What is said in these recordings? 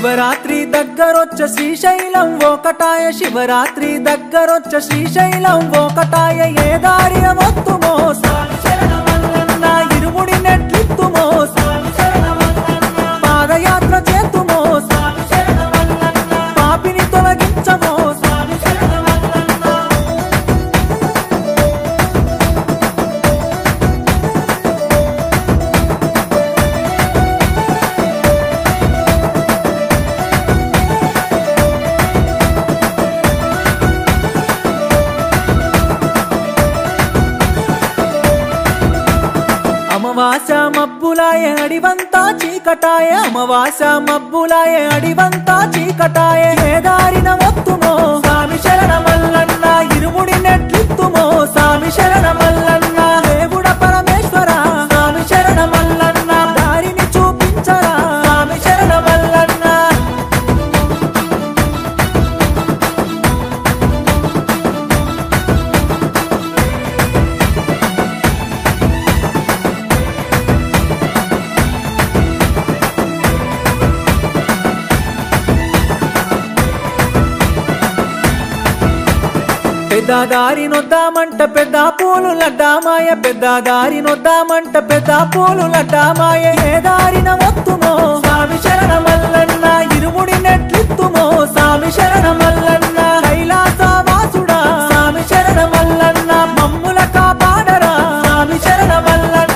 శివరాత్రి దగ్గరొచ్చ శ్రీశైలం ఒకటాయ శివరాత్రి దగ్గరొచ్చ శ్రీశైలం ఒకటాయ ఏ దారిన మొత్తుమో స్వామి శరణమల్లన్న ఇరుముడి నెట్లిత్తుమో స్వామి శరణమల్లన్న పాదయాత్ర చేతుమో స్వామి శరణమల్లన్న పాపిని తొలగించమో స్వామి శరణమల్లన్న అమావాస మబ్బులాయ అడివంతా చీకటాయ అమావాస మబ్బులాయ అడివంతా చీకటాయ ఏ దారిన వత్తుమో స్వామి శరణమల్లన్న ఇరుముడి నెట్లిత్తుమో స్వామి శరణమల్లన్న దేవుడ పరమేశ్వర స్వామి శరణమల్లన్న దారిని చూపించరా స్వామి శరణమల్లన్న పెద్ద దారి నొద్దామంట పెద్ద పూలు లడ్డామాయ పెద్ద దారి నొద్దామంట పెద్ద పూలు లడ్డామాయ ఏ దారిన వత్తుమో స్వామి శరణమల్లన్న ఇరుముడి నెట్లిత్తుమో స్వామి శరణమల్లన్న కైలాస వాసుడా స్వామి శరణమల్లన్న మమ్ముల కాపాడరా స్వామి శరణమల్లన్న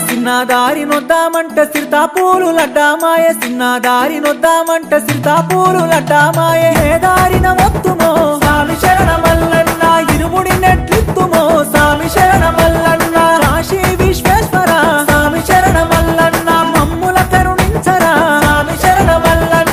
సిన్నదారి నొద్దామంట సిర్తాపూలు లడ్డామాయ సిన్నదారి నొద్దామంట సిర్తాపూలు లడ్డామాయ ఏ దారిన వత్తుమో స్వామి శరణమల్లన్న ఇరుముడి నెట్లిత్తుమో స్వామి శరణమల్లన్న కాశీ విశ్వేశ్వర స్వామి శరణమల్లన్న మమ్ముల కరుణించరా స్వామి శరణమల్లన్న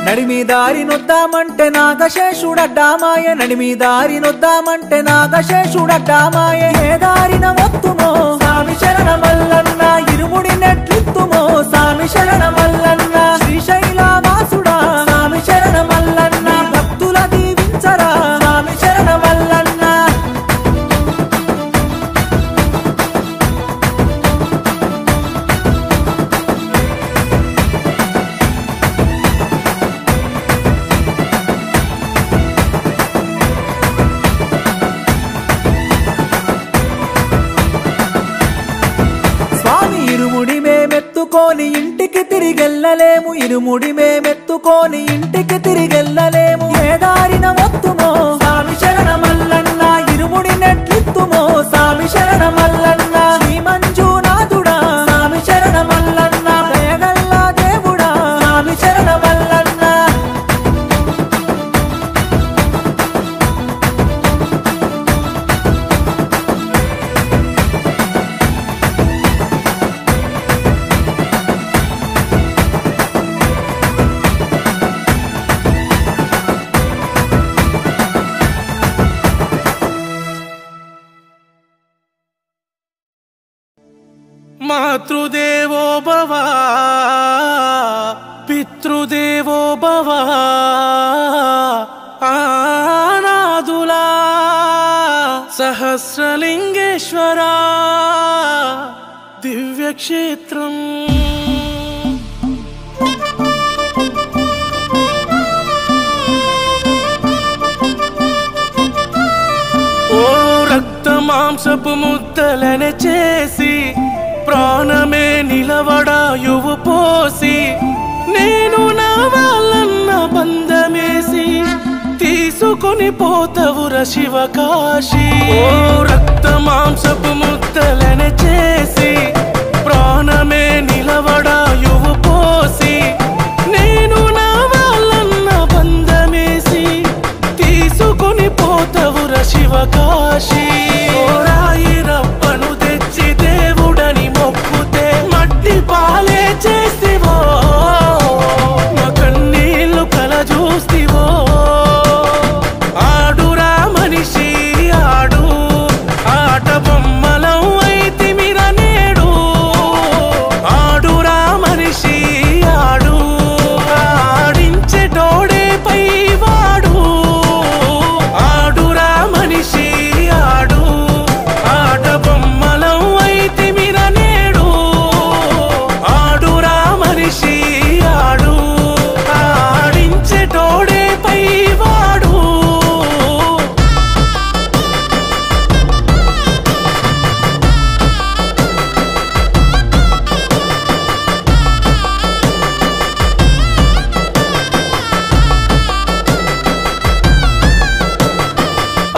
నడిమి దారి నొద్దామంటే నాగశేషుడడ్డామాయ నడిమి దారి నొద్దామంటే నాగశేషుడడ్డామాయ ఏ దారిన వత్తుమో స్వామి శరణమల్లన్న ఇరుముడి నెట్లిత్తుమో స్వామి శరణమల్లన్న శ్రీశైల వాసుడా స్వామి శరణమల్లన్న భక్తుల దీవించరా స్వామి శరణమల్లన్న ఇరుముడి మేమెత్తుకోని ఇంటికి తిరిగెళ్ళలేము ఇరుముడి మేమెత్తుకోని ఇంటికి తిరిగెళ్ళలేము ఏ దారిన వత్తుమో స్వామి శరణమల్లన్న ఇరుముడి నెట్లిత్తుమో స్వామి శరణమల్లన్న శ్రీ మంజునాథుడా స్వామి శరణమల్లన్న దయగల్ల దేవుడా స్వామి శరణమల్లన్న మాతృదేవో భవ పితృదేవో భవ ఆనాదులా సహస్రలింగేశ్వర దివ్యక్షేత్రం ఓ రక్త మాంసపు ముద్దలనే చేసి ప్రాణమే నిలవడాయువు పోసి నేను నా వాళ్ళన్న బంధమేసి తీసుకొని పోతవుర శివకాశి ఓ రక్త మాంసపు ముద్దలనే చేసి ప్రాణమే నిలవడాయువు పోసి నేను నా వాళ్ళన్న బంధమేసి తీసుకొని పోతవుర శివ శివకాశి రాయి రప్పను తెచ్చి దేవుడని మొక్కుతే మట్టి పాలే చేస్తివో మా కన్నీళ్లు కల చూస్తివో ఆడురా మనిషి ఆడు ఆట బొమ్మలం అయితిమిర నేడు ఆడురా మనిషి ఆడు ఆడించెటోడే పైవాడు ఆడురా మనిషి ఆడు ఆట బొమ్మలం అయితిమిర నేడు ఆడురా మనిషి ఆడు ఆడించెటోడే పైవాడు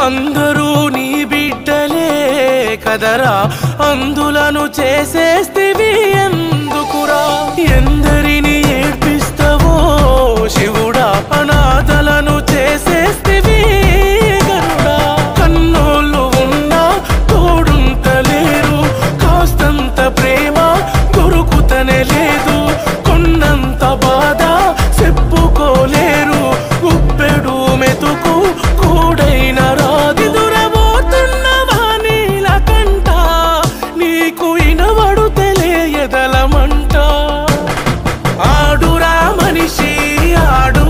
అందరూ నీ బిడ్డలే కదరా అందులను చేసేస్తివి ఎందుకురా ఎందరిని ఏడ్పిస్తావో శివుడా అనాథలను చేసేస్తివి గరుడా కన్నోళ్ళు ఉన్నా తోడుంటలేరు కాస్తంత ప్రేమ దొరుకుతనే లేదు కొన్నంత బాధ చెప్పుకోలేరు ఉప్పెడు మెతుకు కూడైన రాదు దురబోతున్నవా నీల కంట నీకు ఇనవడు తెలియదలమంట ఆడురా మనిషి ఆడు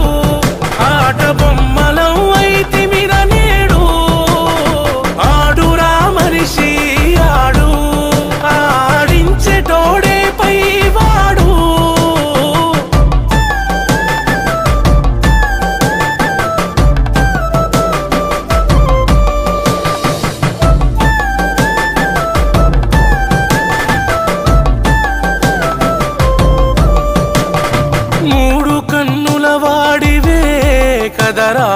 ఆట బొమ్మలం అయితిమిర నేడు ఆడురా మనిషి ఆడు ఆడించెటోడే పైవాడు మూడు కన్నుల వాడివే కదరా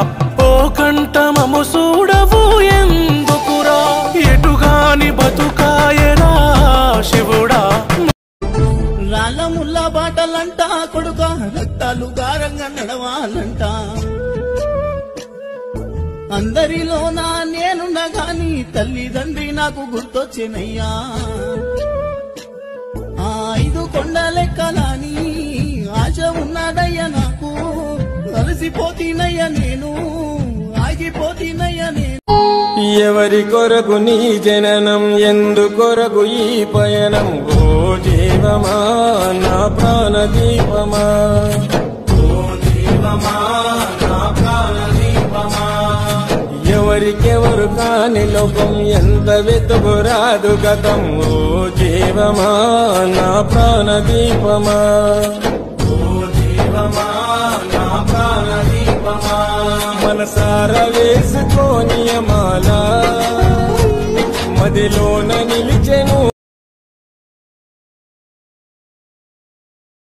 ఓ కంఠమము చూడవు ఎందుకురా ఎటుగాని బతుకాయరా శివుడా రాళ్ళ ముల్ల బాటలంట కొడుక రక్తాలు గారంగా నడవాలంట అందరిలోనా నేనున్నా గాని తల్లిదండ్రి నాకు గుర్తొచ్చినయ్యా ఆ 5 కొండ లెక్కలాని ఆశ ఉన్నదయ్యా నాకు అలసిపోతీనయ్యా నేను ఆగిపోతీనయ్యా నేను ఎవరి కొరకు నీ జననం ఎందుకొరకు ఈ పయనం ఓ జీవమా నా ప్రాణ దీపమా ఓ జీవమా నా ప్రాణ దీపమా ఎవరికెవరు కాని లోకం ఎంత వెతుకురాదు గతం ఓ జీవమా నా ప్రాణ దీపమా ఓ జీవమా నా ప్రాణ దీపమా మనసార వేసుకోని మాల మదిలోన నిలిచెను